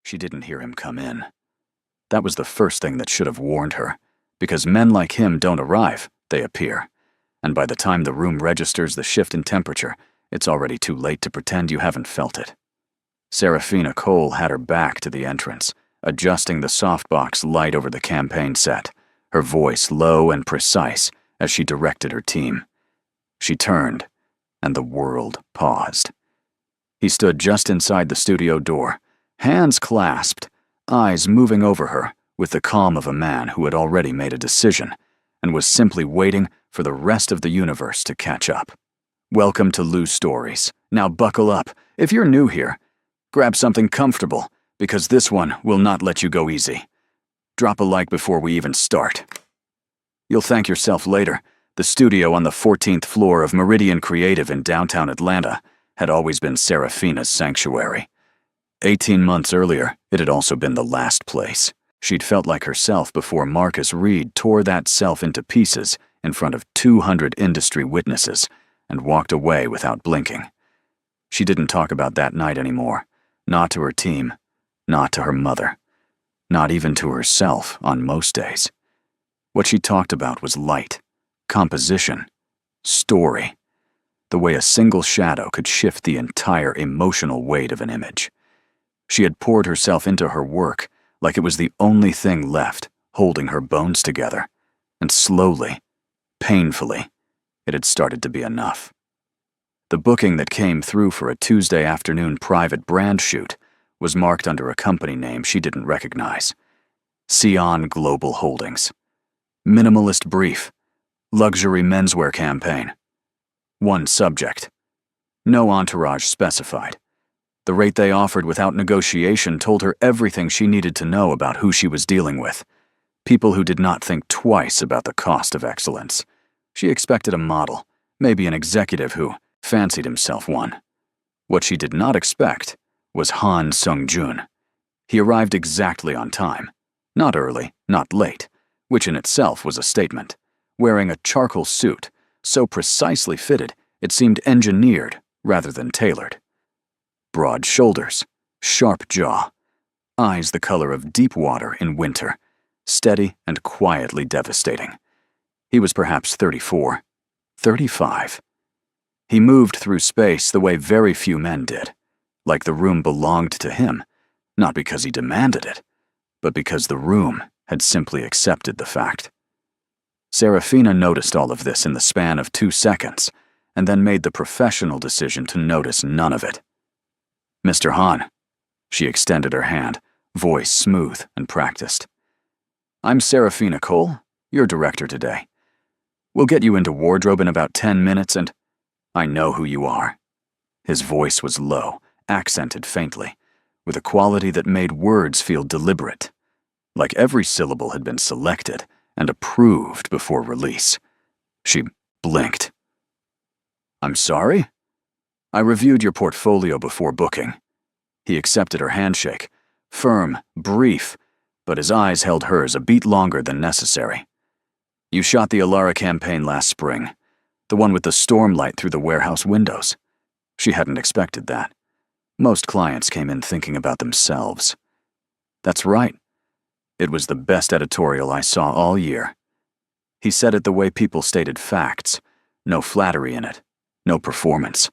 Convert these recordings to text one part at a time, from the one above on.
She didn't hear him come in. That was the first thing that should have warned her, because men like him don't arrive, they appear. And by the time the room registers the shift in temperature, it's already too late to pretend you haven't felt it. Serafina Cole had her back to the entrance, adjusting the softbox light over the campaign set, her voice low and precise as she directed her team. She turned, and the world paused. He stood just inside the studio door, hands clasped, eyes moving over her with the calm of a man who had already made a decision and was simply waiting for the rest of the universe to catch up. Welcome to Lou Stories. Now buckle up. If you're new here, grab something comfortable, because this one will not let you go easy. Drop a like before we even start. You'll thank yourself later. The studio on the 14th floor of Meridian Creative in downtown Atlanta had always been Serafina's sanctuary. 18 months earlier, it had also been the last place. She'd felt like herself before Marcus Reed tore that self into pieces in front of 200 industry witnesses and walked away without blinking. She didn't talk about that night anymore, not to her team, not to her mother, not even to herself on most days. What she talked about was light, composition, story, the way a single shadow could shift the entire emotional weight of an image. She had poured herself into her work like it was the only thing left holding her bones together, and slowly, painfully, it had started to be enough. The booking that came through for a Tuesday afternoon private brand shoot was marked under a company name she didn't recognize. Sion Global Holdings. Minimalist brief. Luxury menswear campaign. One subject. No entourage specified. The rate they offered without negotiation told her everything she needed to know about who she was dealing with. People who did not think twice about the cost of excellence. She expected a model, maybe an executive who fancied himself one. What she did not expect was Han Sung-jun. He arrived exactly on time. Not early, not late, which in itself was a statement. Wearing a charcoal suit, so precisely fitted it seemed engineered rather than tailored. Broad shoulders, sharp jaw, eyes the color of deep water in winter, steady and quietly devastating. He was perhaps 34, 35. He moved through space the way very few men did, like the room belonged to him, not because he demanded it, but because the room had simply accepted the fact. Serafina noticed all of this in the span of 2 seconds, and then made the professional decision to notice none of it. Mr. Han. She extended her hand, voice smooth and practiced. I'm Serafina Cole, your director today. We'll get you into wardrobe in about 10 minutes and I know who you are. His voice was low, accented faintly, with a quality that made words feel deliberate, like every syllable had been selected and approved before release. She blinked. I'm sorry? I reviewed your portfolio before booking. He accepted her handshake, firm, brief, but his eyes held hers a beat longer than necessary. You shot the Alara campaign last spring, the one with the storm light through the warehouse windows. She hadn't expected that. Most clients came in thinking about themselves. That's right. It was the best editorial I saw all year. He said it the way people stated facts, no flattery in it, no performance.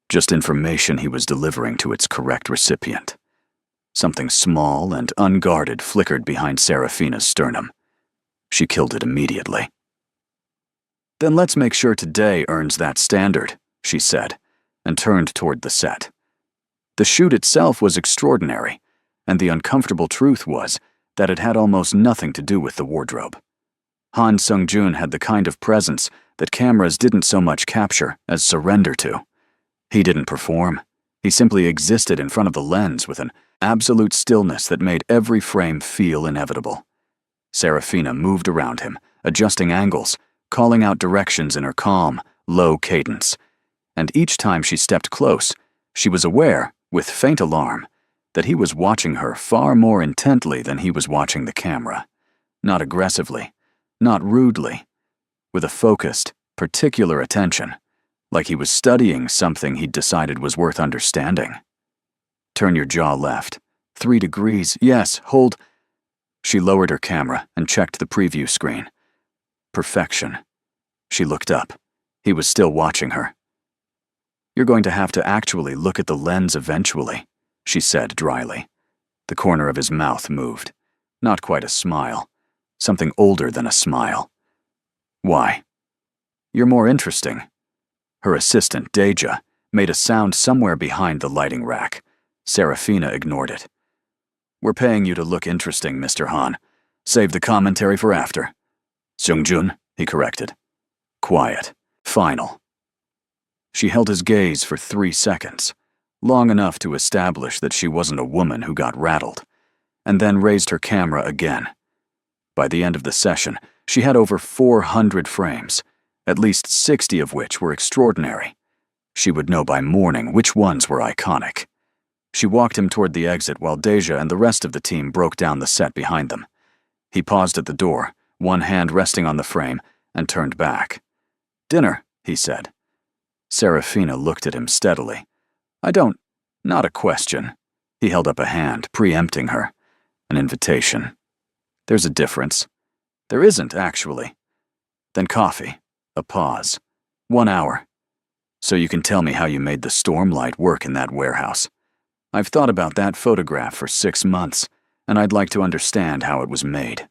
Just information he was delivering to its correct recipient. Something small and unguarded flickered behind Serafina's sternum. She killed it immediately. Then let's make sure today earns that standard, she said, and turned toward the set. The shoot itself was extraordinary, and the uncomfortable truth was that it had almost nothing to do with the wardrobe. Han Sung-jun had the kind of presence that cameras didn't so much capture as surrender to. He didn't perform. He simply existed in front of the lens with an absolute stillness that made every frame feel inevitable. Serafina moved around him, adjusting angles, calling out directions in her calm, low cadence. And each time she stepped close, she was aware, with faint alarm, that he was watching her far more intently than he was watching the camera. Not aggressively, not rudely, with a focused, particular attention, like he was studying something he'd decided was worth understanding. Turn your jaw left, 3 degrees, yes, hold. She lowered her camera and checked the preview screen. Perfection. She looked up. He was still watching her. You're going to have to actually look at the lens eventually, she said dryly. The corner of his mouth moved. Not quite a smile. Something older than a smile. Why? You're more interesting. Her assistant, Deja, made a sound somewhere behind the lighting rack. Serafina ignored it. We're paying you to look interesting, Mr. Han. Save the commentary for after. Seungjun, he corrected. Quiet. Final. She held his gaze for 3 seconds, long enough to establish that she wasn't a woman who got rattled, and then raised her camera again. By the end of the session, she had over 400 frames, at least 60 of which were extraordinary. She would know by morning which ones were iconic. She walked him toward the exit while Deja and the rest of the team broke down the set behind them. He paused at the door, one hand resting on the frame, and turned back. Dinner, he said. Serafina looked at him steadily. Not a question. He held up a hand, preempting her. An invitation. There's a difference. There isn't, actually. Then coffee. A pause. 1 hour. So you can tell me how you made the storm light work in that warehouse. I've thought about that photograph for 6 months, and I'd like to understand how it was made.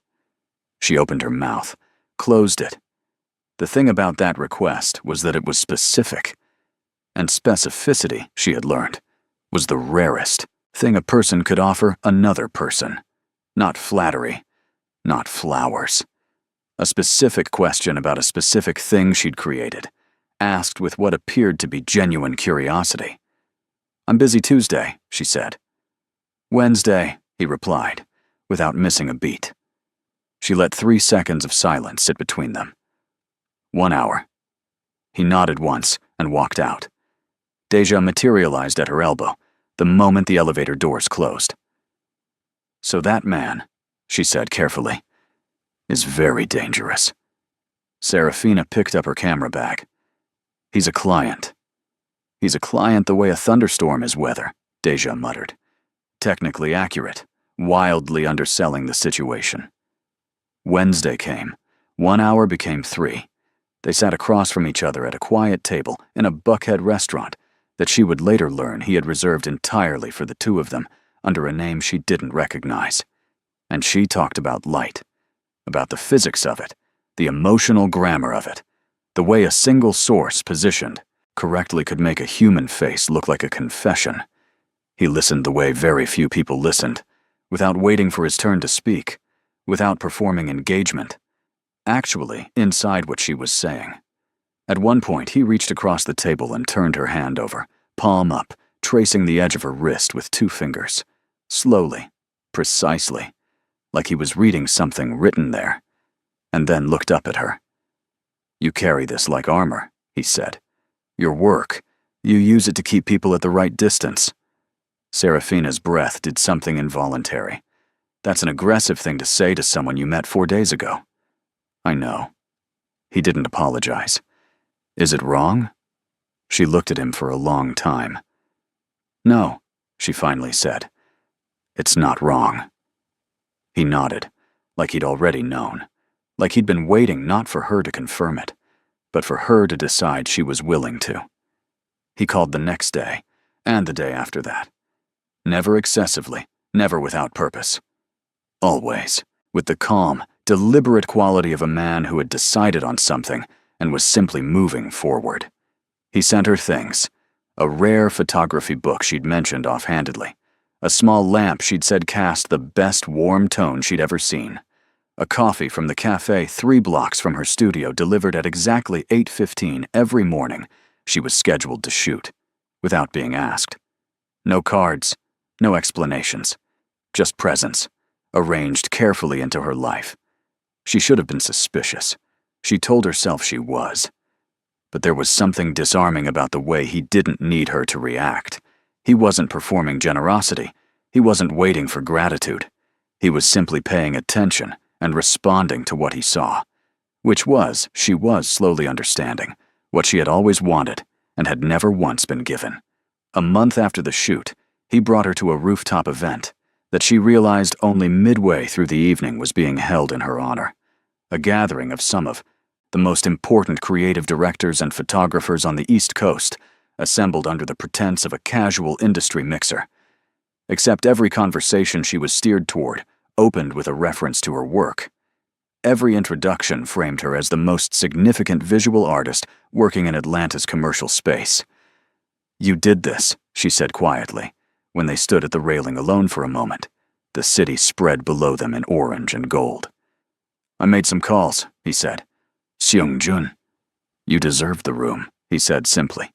She opened her mouth, closed it. The thing about that request was that it was specific. And specificity, she had learned, was the rarest thing a person could offer another person. Not flattery, not flowers. A specific question about a specific thing she'd created, asked with what appeared to be genuine curiosity. I'm busy Tuesday, she said. Wednesday, he replied, without missing a beat. She let 3 seconds of silence sit between them. 1 hour. He nodded once and walked out. Deja materialized at her elbow the moment the elevator doors closed. So that man, she said carefully, is very dangerous. Serafina picked up her camera bag. He's a client. He's a client the way a thunderstorm is weather, Deja muttered. Technically accurate, wildly underselling the situation. Wednesday came. 1 hour became 3. They sat across from each other at a quiet table in a Buckhead restaurant that she would later learn he had reserved entirely for the two of them under a name she didn't recognize. And she talked about light, about the physics of it, the emotional grammar of it, the way a single source positioned correctly could make a human face look like a confession. He listened the way very few people listened, without waiting for his turn to speak, without performing engagement, actually inside what she was saying. At one point, he reached across the table and turned her hand over, palm up, tracing the edge of her wrist with 2 fingers, slowly, precisely, like he was reading something written there, and then looked up at her. You carry this like armor, he said. Your work, you use it to keep people at the right distance. Serafina's breath did something involuntary. That's an aggressive thing to say to someone you met 4 days ago. I know. He didn't apologize. Is it wrong? She looked at him for a long time. No, she finally said. It's not wrong. He nodded, like he'd already known, like he'd been waiting not for her to confirm it, but for her to decide she was willing to. He called the next day, and the day after that. Never excessively, never without purpose. Always, with the calm, deliberate quality of a man who had decided on something and was simply moving forward. He sent her things, a rare photography book she'd mentioned offhandedly, a small lamp she'd said cast the best warm tone she'd ever seen, a coffee from the cafe 3 blocks from her studio delivered at exactly 8:15 every morning she was scheduled to shoot, without being asked. No cards, no explanations, just presence, arranged carefully into her life. She should have been suspicious. She told herself she was. But there was something disarming about the way he didn't need her to react. He wasn't performing generosity. He wasn't waiting for gratitude. He was simply paying attention and responding to what he saw, which was, she was slowly understanding, what she had always wanted and had never once been given. A month after the shoot, he brought her to a rooftop event, that she realized only midway through the evening was being held in her honor. A gathering of some of the most important creative directors and photographers on the East Coast, assembled under the pretense of a casual industry mixer. Except every conversation she was steered toward opened with a reference to her work. Every introduction framed her as the most significant visual artist working in Atlanta's commercial space. "You did this," she said quietly, when they stood at the railing alone for a moment, the city spread below them in orange and gold. "I made some calls," he said. "Seung-jun." "You deserved the room," he said simply.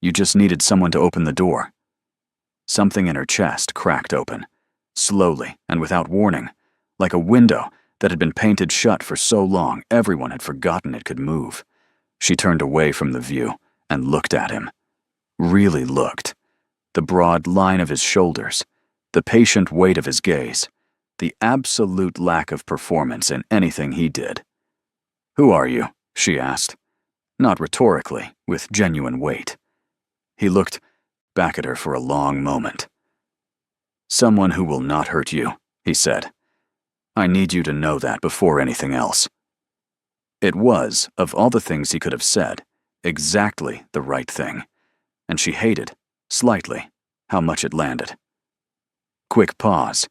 "You just needed someone to open the door." Something in her chest cracked open, slowly and without warning, like a window that had been painted shut for so long everyone had forgotten it could move. She turned away from the view and looked at him. Really looked. The broad line of his shoulders, the patient weight of his gaze, the absolute lack of performance in anything he did. "Who are you?" she asked, not rhetorically, with genuine weight. He looked back at her for a long moment. "Someone who will not hurt you," he said. "I need you to know that before anything else." It was, of all the things he could have said, exactly the right thing, and she hated, slightly, how much it landed. Quick pause.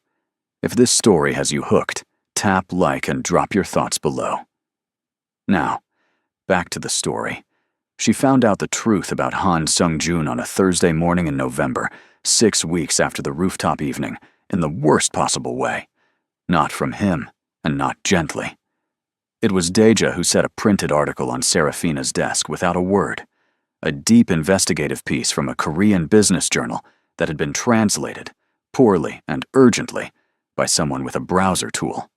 If this story has you hooked, tap like and drop your thoughts below. Now, back to the story. She found out the truth about Han Sung-jun on a Thursday morning in November, 6 weeks after the rooftop evening, in the worst possible way. Not from him, and not gently. It was Deja who set a printed article on Serafina's desk without a word. A deep investigative piece from a Korean business journal that had been translated, poorly and urgently, by someone with a browser tool.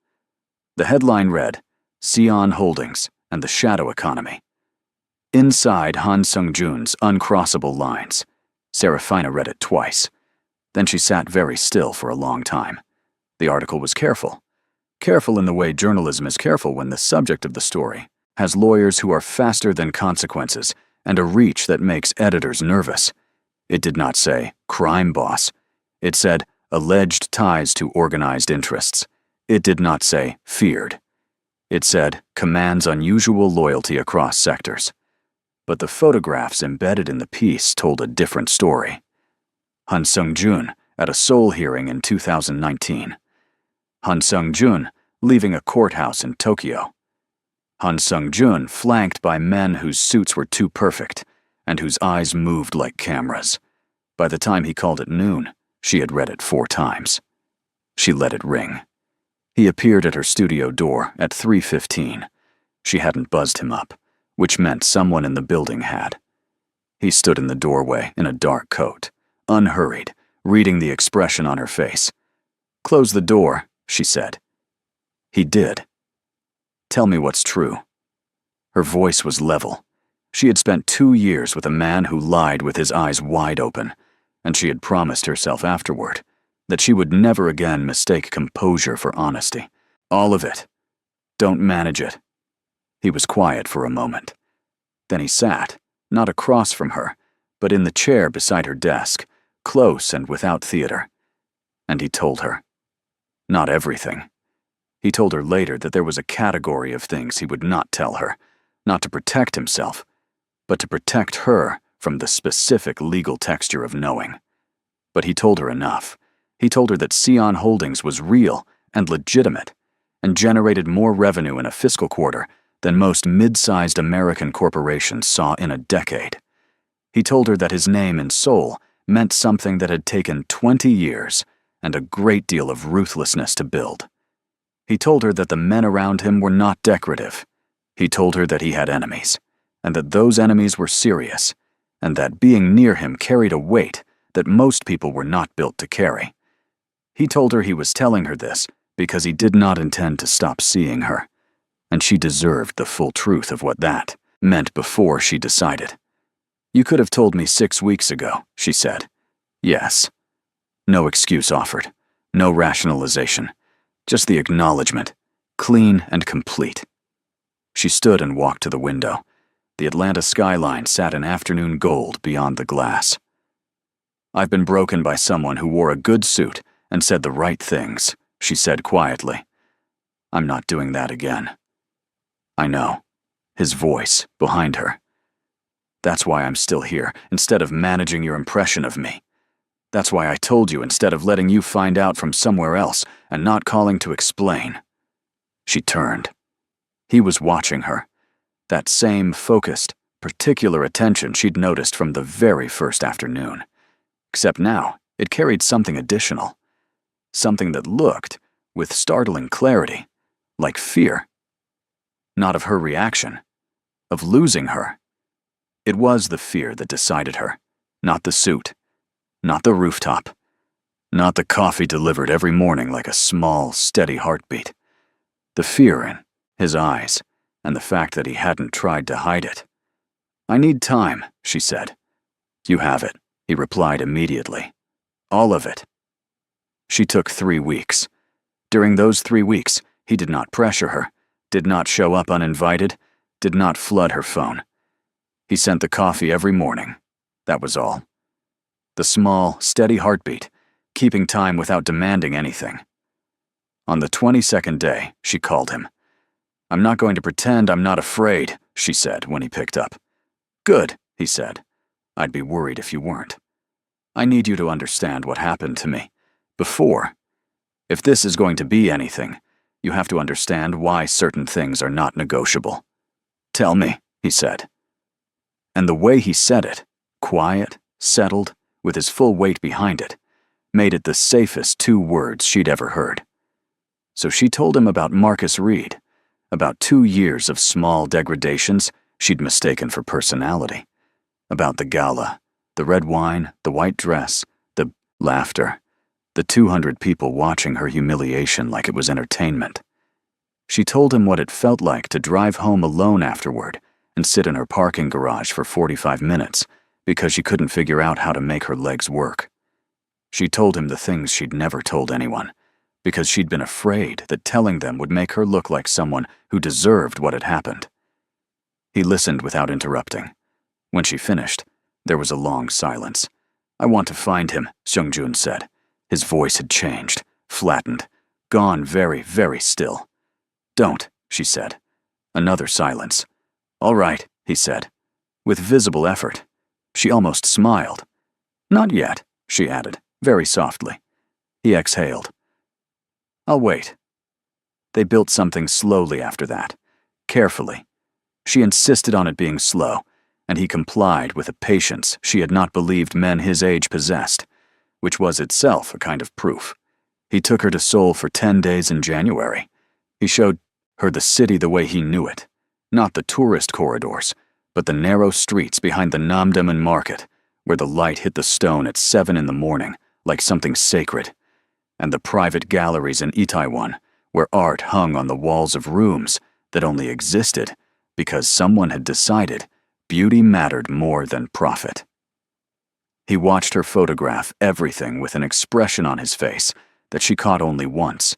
The headline read, "Sion Holdings and the Shadow Economy." Inside Han Sung-jun's uncrossable lines, Serafina read it twice. Then she sat very still for a long time. The article was careful. Careful in the way journalism is careful when the subject of the story has lawyers who are faster than consequences and a reach that makes editors nervous. It did not say, crime boss. It said, alleged ties to organized interests. It did not say, feared. It said, commands unusual loyalty across sectors. But the photographs embedded in the piece told a different story. Han Sung-jun at a Seoul hearing in 2019. Han Sung-jun leaving a courthouse in Tokyo. Han Sung-jun flanked by men whose suits were too perfect and whose eyes moved like cameras. By the time he called it noon, she had read it 4 times. She let it ring. He appeared at her studio door at 3:15. She hadn't buzzed him up, which meant someone in the building had. He stood in the doorway in a dark coat, unhurried, reading the expression on her face. "Close the door," she said. He did. "Tell me what's true." Her voice was level. She had spent 2 years with a man who lied with his eyes wide open, and she had promised herself afterward that she would never again mistake composure for honesty. All of it. Don't manage it. He was quiet for a moment. Then he sat, not across from her, but in the chair beside her desk, close and without theater. And he told her. Not everything. He told her later that there was a category of things he would not tell her, not to protect himself, but to protect her from the specific legal texture of knowing. But he told her enough. He told her that Sion Holdings was real and legitimate, and generated more revenue in a fiscal quarter than most mid-sized American corporations saw in a decade. He told her that his name in Seoul meant something that had taken 20 years and a great deal of ruthlessness to build. He told her that the men around him were not decorative. He told her that he had enemies, and that those enemies were serious, and that being near him carried a weight that most people were not built to carry. He told her he was telling her this because he did not intend to stop seeing her, and she deserved the full truth of what that meant before she decided. "You could have told me 6 weeks ago," she said. "Yes." No excuse offered, no rationalization, just the acknowledgement, clean and complete. She stood and walked to the window. The Atlanta skyline sat in afternoon gold beyond the glass. "I've been broken by someone who wore a good suit and said the right things, she said quietly. I'm not doing that again. I know. His voice, behind her. That's why I'm still here, instead of managing your impression of me. That's why I told you instead of letting you find out from somewhere else and not calling to explain. She turned. He was watching her. That same focused, particular attention she'd noticed from the very first afternoon. Except now, it carried something additional. Something that looked, with startling clarity, like fear. Not of her reaction, of losing her. It was the fear that decided her, not the suit, not the rooftop, not the coffee delivered every morning like a small, steady heartbeat. The fear in his eyes, and the fact that he hadn't tried to hide it. I need time, she said. You have it, he replied immediately. All of it. She took 3 weeks. During those 3 weeks, he did not pressure her, did not show up uninvited, did not flood her phone. He sent the coffee every morning. That was all. The small, steady heartbeat, keeping time without demanding anything. On the 22nd day, she called him. I'm not going to pretend I'm not afraid, she said when he picked up. Good, he said. I'd be worried if you weren't. I need you to understand what happened to me. Before. If this is going to be anything, you have to understand why certain things are not negotiable. Tell me, he said. And the way he said it, quiet, settled, with his full weight behind it, made it the safest 2 words she'd ever heard. So she told him about Marcus Reed, about 2 years of small degradations she'd mistaken for personality, about the gala, the red wine, the white dress, the laughter, the 200 people watching her humiliation like it was entertainment. She told him what it felt like to drive home alone afterward and sit in her parking garage for 45 minutes because she couldn't figure out how to make her legs work. She told him the things she'd never told anyone, because she'd been afraid that telling them would make her look like someone who deserved what had happened. He listened without interrupting. When she finished, there was a long silence. I want to find him, Seung-jun said. His voice had changed, flattened, gone very, very still. Don't, she said. Another silence. All right, he said, with visible effort. She almost smiled. Not yet, she added, very softly. He exhaled. I'll wait. They built something slowly after that, carefully. She insisted on it being slow, and he complied with a patience she had not believed men his age possessed, which was itself a kind of proof. He took her to Seoul for 10 days in January. He showed her the city the way he knew it, not the tourist corridors, but the narrow streets behind the Namdaemun market, where the light hit the stone at 7 in the morning, like something sacred, and the private galleries in Itaewon, where art hung on the walls of rooms that only existed because someone had decided beauty mattered more than profit. He watched her photograph everything with an expression on his face that she caught only once,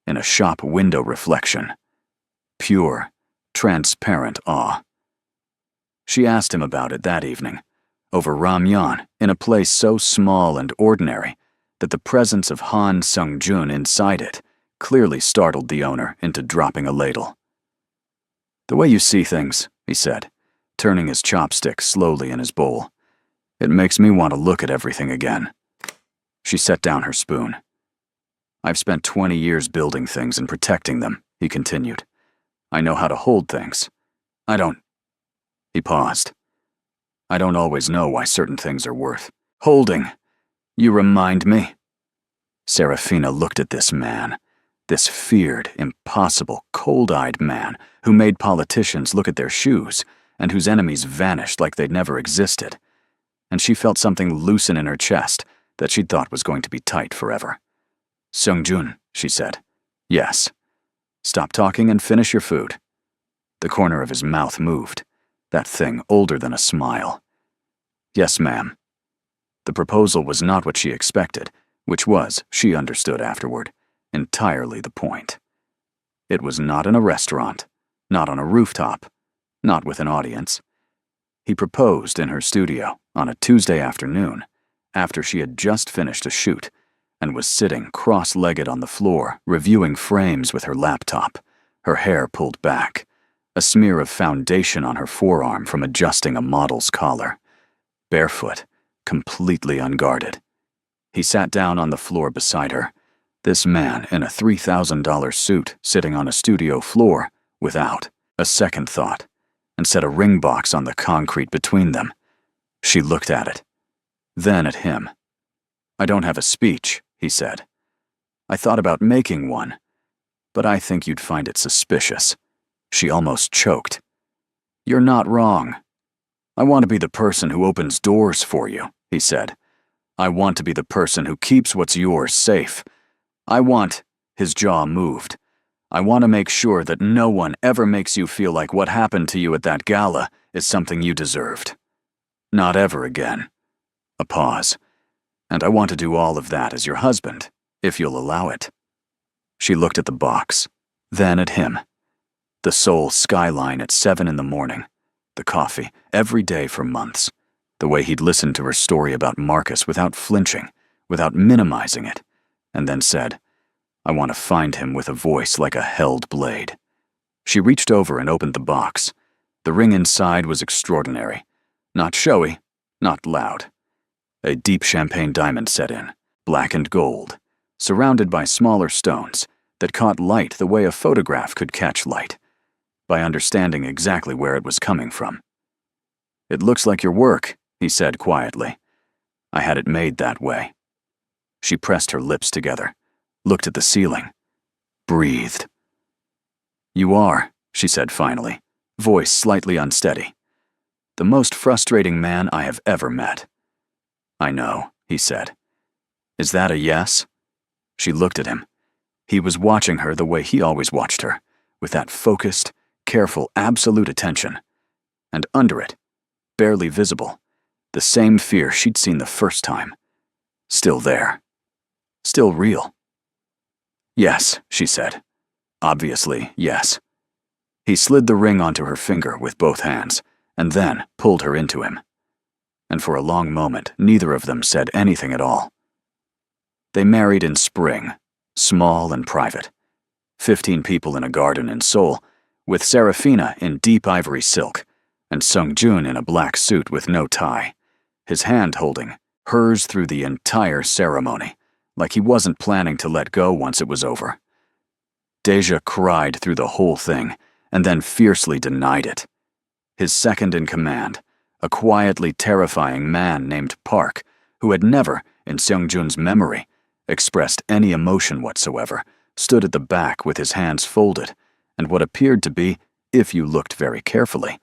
in a shop window reflection. Pure, transparent awe. She asked him about it that evening, over ramyeon in a place so small and ordinary that the presence of Han Seung-jun inside it clearly startled the owner into dropping a ladle. The way you see things, he said, turning his chopstick slowly in his bowl. It makes me want to look at everything again. She set down her spoon. I've spent 20 years building things and protecting them, he continued. I know how to hold things. I don't. He paused. I don't always know why certain things are worth holding. You remind me. Serafina looked at this man, this feared, impossible, cold-eyed man who made politicians look at their shoes and whose enemies vanished like they'd never existed. And she felt something loosen in her chest that she'd thought was going to be tight forever. Seung-jun, she said. Yes. Stop talking and finish your food. The corner of his mouth moved, that thing older than a smile. Yes, ma'am. The proposal was not what she expected, which was, she understood afterward, entirely the point. It was not in a restaurant, not on a rooftop, not with an audience. He proposed in her studio on a Tuesday afternoon, after she had just finished a shoot, and was sitting cross-legged on the floor, reviewing frames with her laptop, her hair pulled back, a smear of foundation on her forearm from adjusting a model's collar. Barefoot, completely unguarded. He sat down on the floor beside her, this man in a $3,000 suit sitting on a studio floor without a second thought, and set a ring box on the concrete between them. She looked at it, then at him. "I don't have a speech," he said. "I thought about making one, but I think you'd find it suspicious." She almost choked. "You're not wrong. I want to be the person who opens doors for you," he said. "I want to be the person who keeps what's yours safe. I want—" His jaw moved. "I want to make sure that no one ever makes you feel like what happened to you at that gala is something you deserved. Not ever again." A pause. "And I want to do all of that as your husband, if you'll allow it." She looked at the box, then at him. The Seoul skyline at 7 in the morning, the coffee, every day for months, the way he'd listened to her story about Marcus without flinching, without minimizing it, and then said, "I want to find him," with a voice like a held blade. She reached over and opened the box. The ring inside was extraordinary. Not showy, not loud. A deep champagne diamond set in, black and gold, surrounded by smaller stones that caught light the way a photograph could catch light, by understanding exactly where it was coming from. "It looks like your work," he said quietly. "I had it made that way." She pressed her lips together, looked at the ceiling, breathed. "You are," she said finally, voice slightly unsteady, "the most frustrating man I have ever met." "I know," he said. "Is that a yes?" She looked at him. He was watching her the way he always watched her, with that focused, careful, absolute attention. And under it, barely visible, the same fear she'd seen the first time. Still there. Still real. "Yes," she said. "Obviously, yes." He slid the ring onto her finger with both hands, and then pulled her into him. And for a long moment, neither of them said anything at all. They married in spring, small and private. 15 people in a garden in Seoul, with Serafina in deep ivory silk, and Sung-Jun in a black suit with no tie, his hand holding hers through the entire ceremony, like he wasn't planning to let go once it was over. Deja cried through the whole thing, and then fiercely denied it. His second in command, a quietly terrifying man named Park, who had never, in Seung-Jun's memory, expressed any emotion whatsoever, stood at the back with his hands folded, and what appeared to be, if you looked very carefully,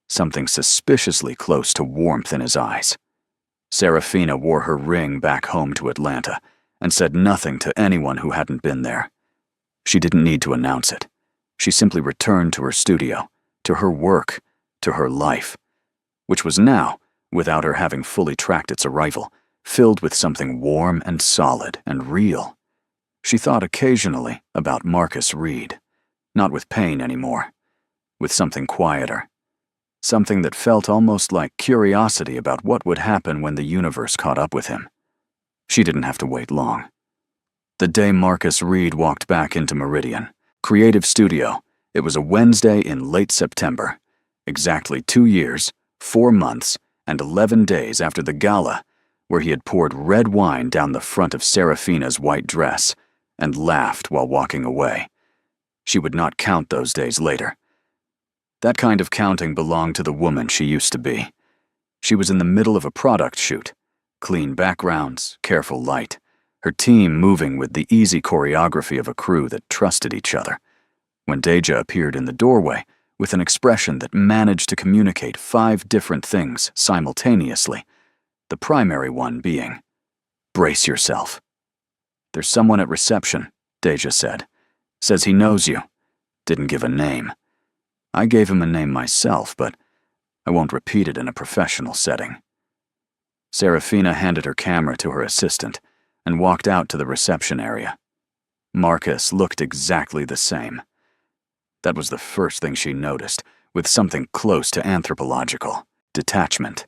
something suspiciously close to warmth in his eyes. Serafina wore her ring back home to Atlanta, and said nothing to anyone who hadn't been there. She didn't need to announce it. She simply returned to her studio, to her work, to her life, which was now, without her having fully tracked its arrival, filled with something warm and solid and real. She thought occasionally about Marcus Reed, not with pain anymore, with something quieter, something that felt almost like curiosity about what would happen when the universe caught up with him. She didn't have to wait long. The day Marcus Reed walked back into Meridian, Creative Studio, it was a Wednesday in late September, exactly 2 years, 4 months, and 11 days after the gala, where he had poured red wine down the front of Serafina's white dress and laughed while walking away. She would not count those days later. That kind of counting belonged to the woman she used to be. She was in the middle of a product shoot, clean backgrounds, careful light, her team moving with the easy choreography of a crew that trusted each other, when Deja appeared in the doorway with an expression that managed to communicate 5 different things simultaneously, the primary one being, "Brace yourself." "There's someone at reception," Deja said. "Says he knows you." Didn't give a name. I gave him a name myself, but I won't repeat it in a professional setting. Serafina handed her camera to her assistant and walked out to the reception area. Marcus looked exactly the same. That was the first thing she noticed, with something close to anthropological, detachment.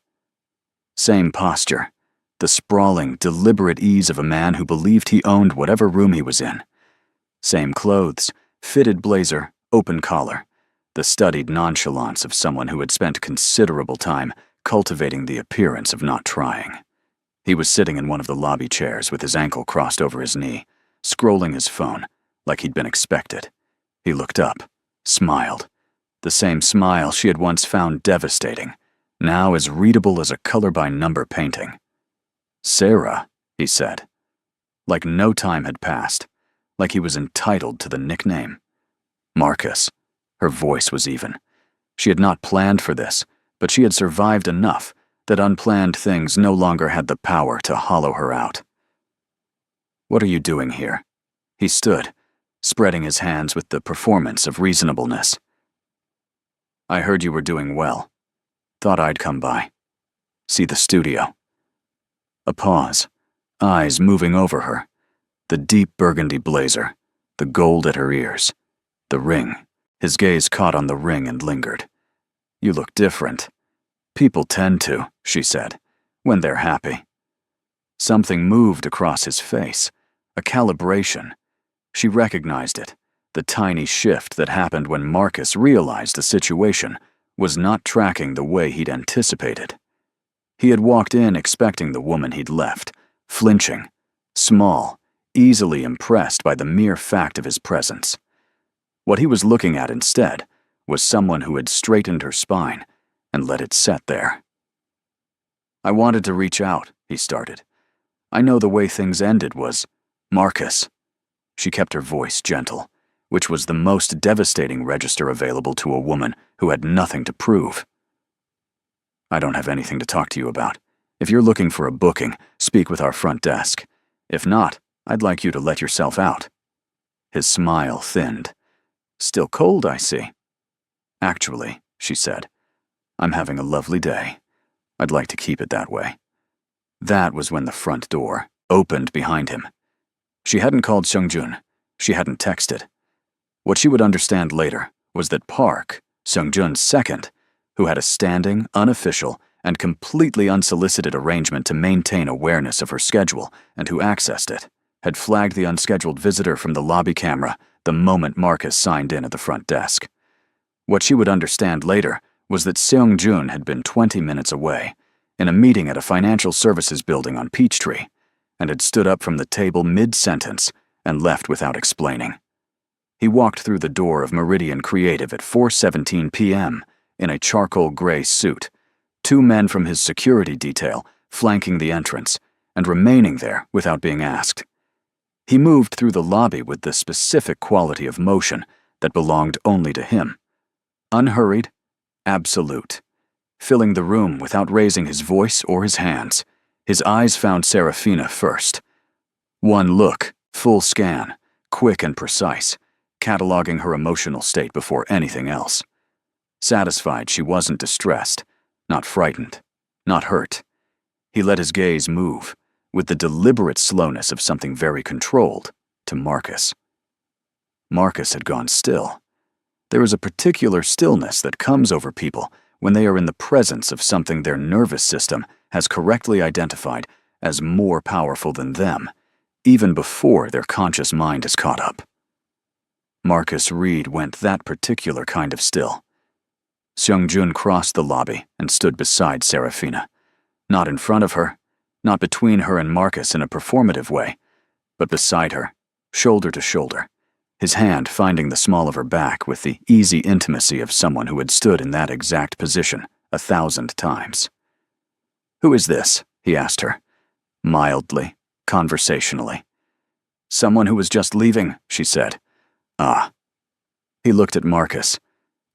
Same posture, the sprawling, deliberate ease of a man who believed he owned whatever room he was in. Same clothes, fitted blazer, open collar, the studied nonchalance of someone who had spent considerable time cultivating the appearance of not trying. He was sitting in one of the lobby chairs with his ankle crossed over his knee, scrolling his phone, like he'd been expected. He looked up, smiled. The same smile she had once found devastating, now as readable as a color-by-number painting. "Sarah," he said. Like no time had passed, like he was entitled to the nickname. Marcus. Her voice was even. She had not planned for this, but she had survived enough that unplanned things no longer had the power to hollow her out. "What are you doing here?" He stood, spreading his hands with the performance of reasonableness. "I heard you were doing well. Thought I'd come by. See the studio." A pause, eyes moving over her. The deep burgundy blazer, the gold at her ears, the ring. His gaze caught on the ring and lingered. "You look different." "People tend to," she said, "when they're happy." Something moved across his face, a calibration. She recognized it, the tiny shift that happened when Marcus realized the situation was not tracking the way he'd anticipated. He had walked in expecting the woman he'd left, flinching, small, easily impressed by the mere fact of his presence. What he was looking at instead was someone who had straightened her spine and let it set there. "I wanted to reach out," he started. "I know the way things ended was—" "Marcus." She kept her voice gentle, which was the most devastating register available to a woman who had nothing to prove. "I don't have anything to talk to you about. If you're looking for a booking, speak with our front desk. If not, I'd like you to let yourself out." His smile thinned. "Still cold, I see." "Actually," she said, "I'm having a lovely day. I'd like to keep it that way." That was when the front door opened behind him. She hadn't called Seungjun. She hadn't texted. What she would understand later was that Park, Seungjun's second, who had a standing, unofficial, and completely unsolicited arrangement to maintain awareness of her schedule and who accessed it, had flagged the unscheduled visitor from the lobby camera the moment Marcus signed in at the front desk. What she would understand later was that Seungjun had been 20 minutes away, in a meeting at a financial services building on Peachtree, and had stood up from the table mid-sentence and left without explaining. He walked through the door of Meridian Creative at 4:17 p.m. in a charcoal gray suit, two men from his security detail flanking the entrance and remaining there without being asked. He moved through the lobby with the specific quality of motion that belonged only to him. Unhurried, absolute. Filling the room without raising his voice or his hands, his eyes found Serafina first. One look, full scan, quick and precise, cataloging her emotional state before anything else. Satisfied she wasn't distressed, not frightened, not hurt. He let his gaze move, with the deliberate slowness of something very controlled, to Marcus. Marcus had gone still. There is a particular stillness that comes over people when they are in the presence of something their nervous system has correctly identified as more powerful than them, even before their conscious mind is caught up. Marcus Reed went that particular kind of still. Seungjun crossed the lobby and stood beside Serafina, not in front of her, not between her and Marcus in a performative way, but beside her, shoulder to shoulder, his hand finding the small of her back with the easy intimacy of someone who had stood in that exact position 1,000 times. "Who is this?" he asked her, mildly, conversationally. "Someone who was just leaving," she said. "Ah." He looked at Marcus,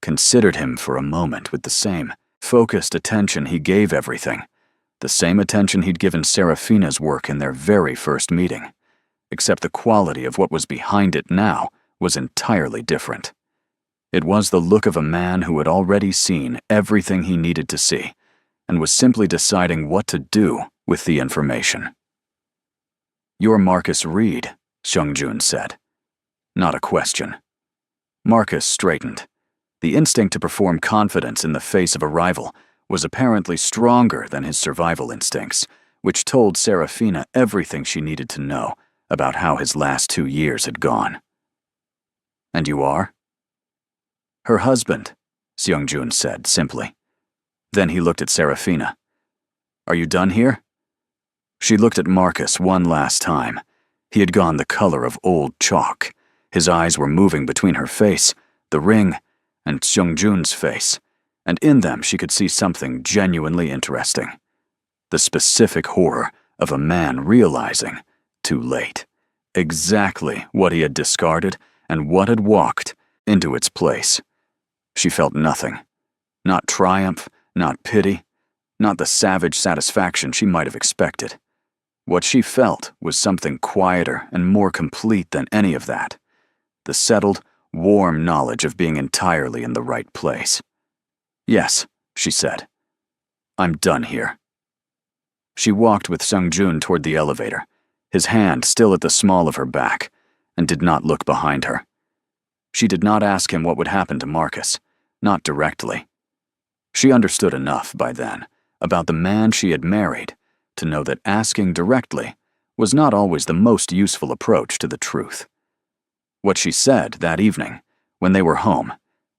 considered him for a moment with the same focused attention he gave everything, the same attention he'd given Serafina's work in their very first meeting, except the quality of what was behind it now was entirely different. It was the look of a man who had already seen everything he needed to see and was simply deciding what to do with the information. "You're Marcus Reed," Seungjun said. Not a question. Marcus straightened. The instinct to perform confidence in the face of a rival was apparently stronger than his survival instincts, which told Serafina everything she needed to know about how his last 2 years had gone. "And you are?" "Her husband," Seung-jun said simply. Then he looked at Serafina. "Are you done here?" She looked at Marcus one last time. He had gone the color of old chalk. His eyes were moving between her face, the ring, and Seung-jun's face, and in them she could see something genuinely interesting. The specific horror of a man realizing, too late, exactly what he had discarded and what had walked into its place. She felt nothing. Not triumph, not pity, not the savage satisfaction she might have expected. What she felt was something quieter and more complete than any of that. The settled, warm knowledge of being entirely in the right place. "Yes," she said. "I'm done here." She walked with Seung-jun toward the elevator, his hand still at the small of her back, and did not look behind her. She did not ask him what would happen to Marcus, not directly. She understood enough by then about the man she had married to know that asking directly was not always the most useful approach to the truth. What she said that evening, when they were home,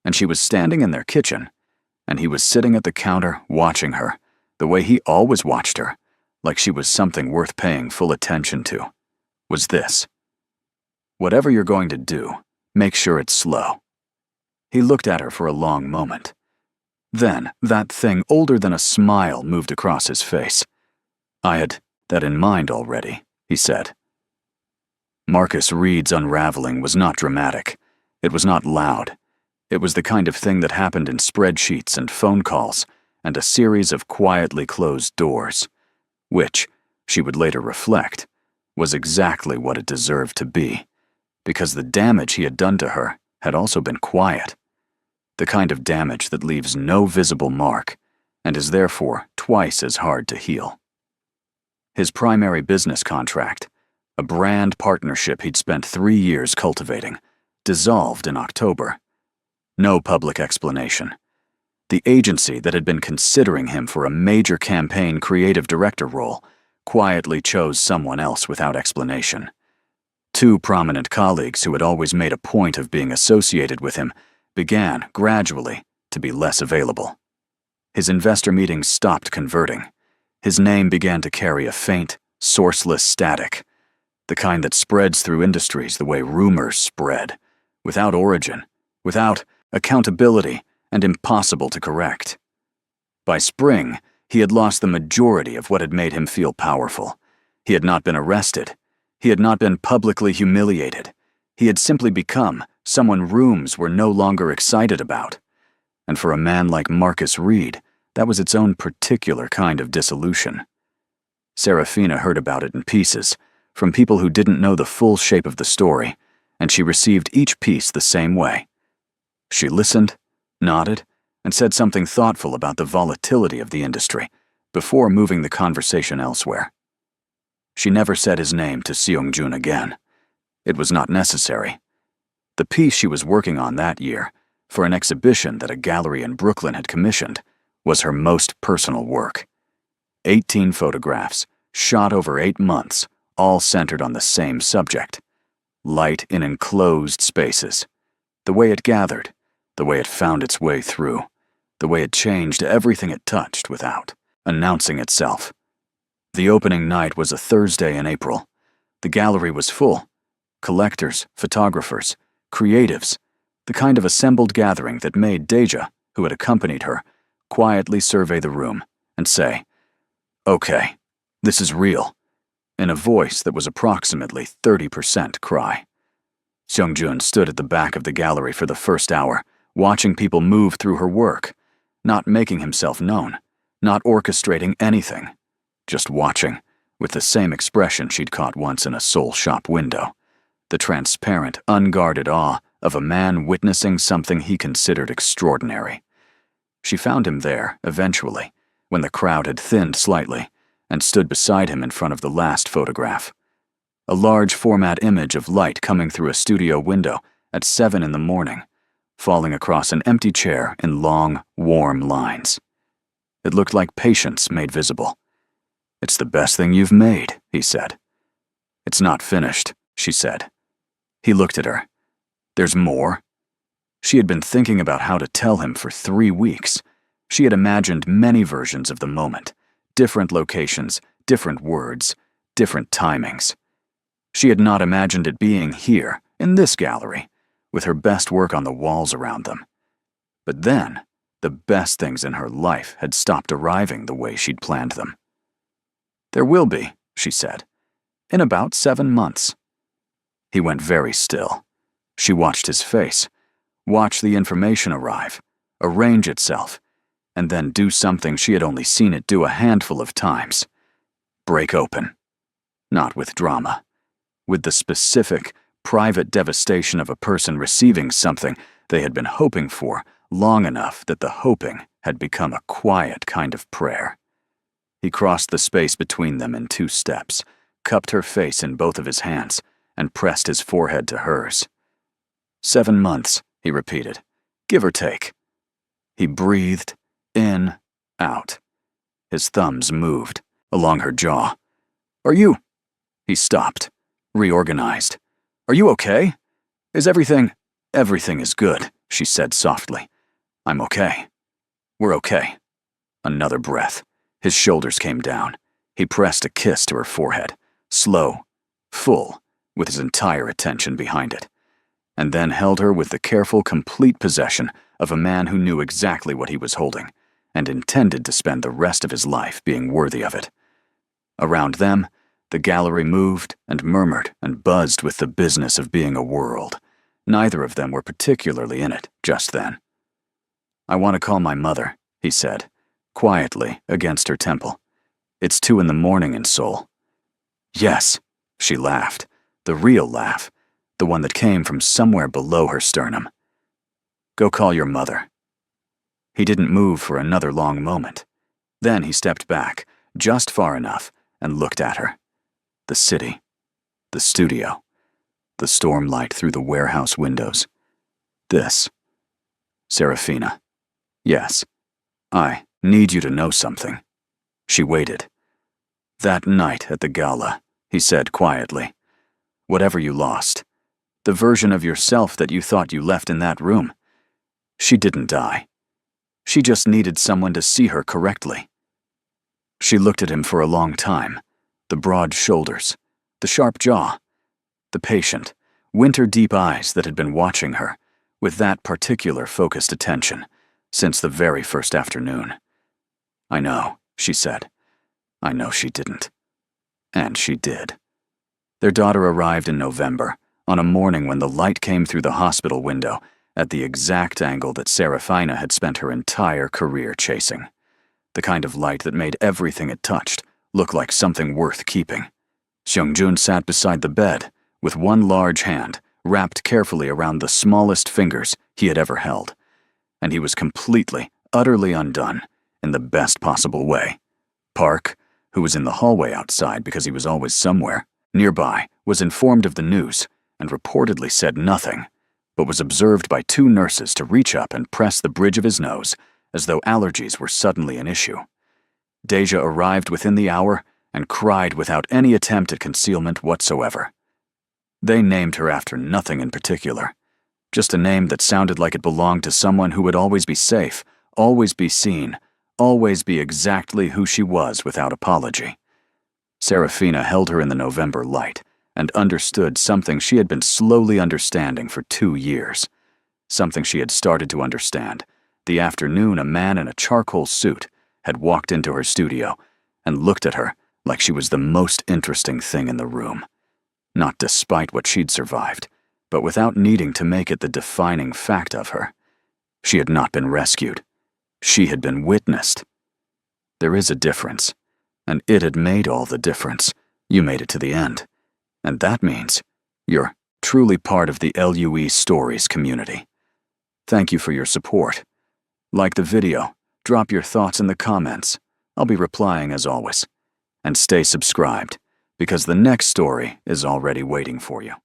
and she was standing in their kitchen, and he was sitting at the counter watching her, the way he always watched her, like she was something worth paying full attention to, was this: "Whatever you're going to do, make sure it's slow." He looked at her for a long moment. Then, that thing older than a smile moved across his face. "I had that in mind already," he said. Marcus Reed's unraveling was not dramatic. It was not loud. It was the kind of thing that happened in spreadsheets and phone calls and a series of quietly closed doors, which, she would later reflect, was exactly what it deserved to be, because the damage he had done to her had also been quiet. The kind of damage that leaves no visible mark and is therefore twice as hard to heal. His primary business contract, a brand partnership he'd spent 3 years cultivating, dissolved in October. No public explanation. The agency that had been considering him for a major campaign creative director role quietly chose someone else without explanation. 2 prominent colleagues who had always made a point of being associated with him began, gradually, to be less available. His investor meetings stopped converting. His name began to carry a faint, sourceless static, the kind that spreads through industries the way rumors spread, without origin, without accountability, and impossible to correct. By spring, he had lost the majority of what had made him feel powerful. He had not been arrested. He had not been publicly humiliated. He had simply become someone rooms were no longer excited about. And for a man like Marcus Reed, that was its own particular kind of dissolution. Serafina heard about it in pieces, from people who didn't know the full shape of the story, and she received each piece the same way. She listened, nodded, and said something thoughtful about the volatility of the industry before moving the conversation elsewhere. She never said his name to Seung-jun again. It was not necessary. The piece she was working on that year, for an exhibition that a gallery in Brooklyn had commissioned, was her most personal work. 18 photographs, shot over 8 months, all centered on the same subject: light in enclosed spaces. The way it gathered, the way it found its way through, the way it changed everything it touched without announcing itself. The opening night was a Thursday in April. The gallery was full. Collectors, photographers, creatives, the kind of assembled gathering that made Deja, who had accompanied her, quietly survey the room and say, "Okay, this is real," in a voice that was approximately 30% cry. Seung-jun stood at the back of the gallery for the first hour, watching people move through her work, not making himself known, not orchestrating anything, just watching, with the same expression she'd caught once in a soul shop window, the transparent, unguarded awe of a man witnessing something he considered extraordinary. She found him there, eventually, when the crowd had thinned slightly, and stood beside him in front of the last photograph. A large format image of light coming through a studio window at 7 in the morning, falling across an empty chair in long, warm lines. It looked like patience made visible. "It's the best thing you've made," he said. "It's not finished," she said. He looked at her. "There's more?" She had been thinking about how to tell him for 3 weeks. She had imagined many versions of the moment, different locations, different words, different timings. She had not imagined it being here, in this gallery, with her best work on the walls around them. But then, the best things in her life had stopped arriving the way she'd planned them. "There will be," she said, "in about 7 months." He went very still. She watched his face, watch the information arrive, arrange itself, and then do something she had only seen it do a handful of times. Break open. Not with drama. With the specific, private devastation of a person receiving something they had been hoping for long enough that the hoping had become a quiet kind of prayer. He crossed the space between them in 2 steps, cupped her face in both of his hands, and pressed his forehead to hers. 7 months, he repeated, give or take. He breathed, in, out. His thumbs moved along her jaw. "Are you?" He stopped, reorganized. "Are you okay? Is everything—" "Everything is good," she said softly. "I'm okay. We're okay." Another breath. His shoulders came down. He pressed a kiss to her forehead, slow, full, with his entire attention behind it, and then held her with the careful, complete possession of a man who knew exactly what he was holding and intended to spend the rest of his life being worthy of it. Around them, the gallery moved and murmured and buzzed with the business of being a world. Neither of them were particularly in it just then. "I want to call my mother," he said, quietly against her temple. "It's 2 a.m. in Seoul." "Yes," she laughed, the real laugh, the one that came from somewhere below her sternum. "Go call your mother." He didn't move for another long moment. Then he stepped back, just far enough, and looked at her. The city, the studio, the storm light through the warehouse windows. This. "Serafina. Yes. I need you to know something." She waited. "That night at the gala," he said quietly, "whatever you lost, the version of yourself that you thought you left in that room, she didn't die. She just needed someone to see her correctly." She looked at him for a long time, the broad shoulders, the sharp jaw, the patient, winter-deep eyes that had been watching her with that particular focused attention since the very first afternoon. "I know," she said. "I know she didn't." And she did. Their daughter arrived in November, on a morning when the light came through the hospital window at the exact angle that Serafina had spent her entire career chasing. The kind of light that made everything it touched look like something worth keeping. Seongjun sat beside the bed, with one large hand wrapped carefully around the smallest fingers he had ever held, and he was completely, utterly undone, in the best possible way. Park, who was in the hallway outside because he was always somewhere, nearby, was informed of the news and reportedly said nothing, but was observed by 2 nurses to reach up and press the bridge of his nose as though allergies were suddenly an issue. Deja arrived within the hour and cried without any attempt at concealment whatsoever. They named her after nothing in particular, just a name that sounded like it belonged to someone who would always be safe, always be seen, always be exactly who she was without apology. Serafina held her in the November light and understood something she had been slowly understanding for 2 years. Something she had started to understand the afternoon a man in a charcoal suit had walked into her studio and looked at her like she was the most interesting thing in the room. Not despite what she'd survived, but without needing to make it the defining fact of her. She had not been rescued. She had been witnessed. There is a difference, and it had made all the difference. You made it to the end, and that means you're truly part of the LUE Stories community. Thank you for your support. Like the video, drop your thoughts in the comments. I'll be replying as always. And stay subscribed, because the next story is already waiting for you.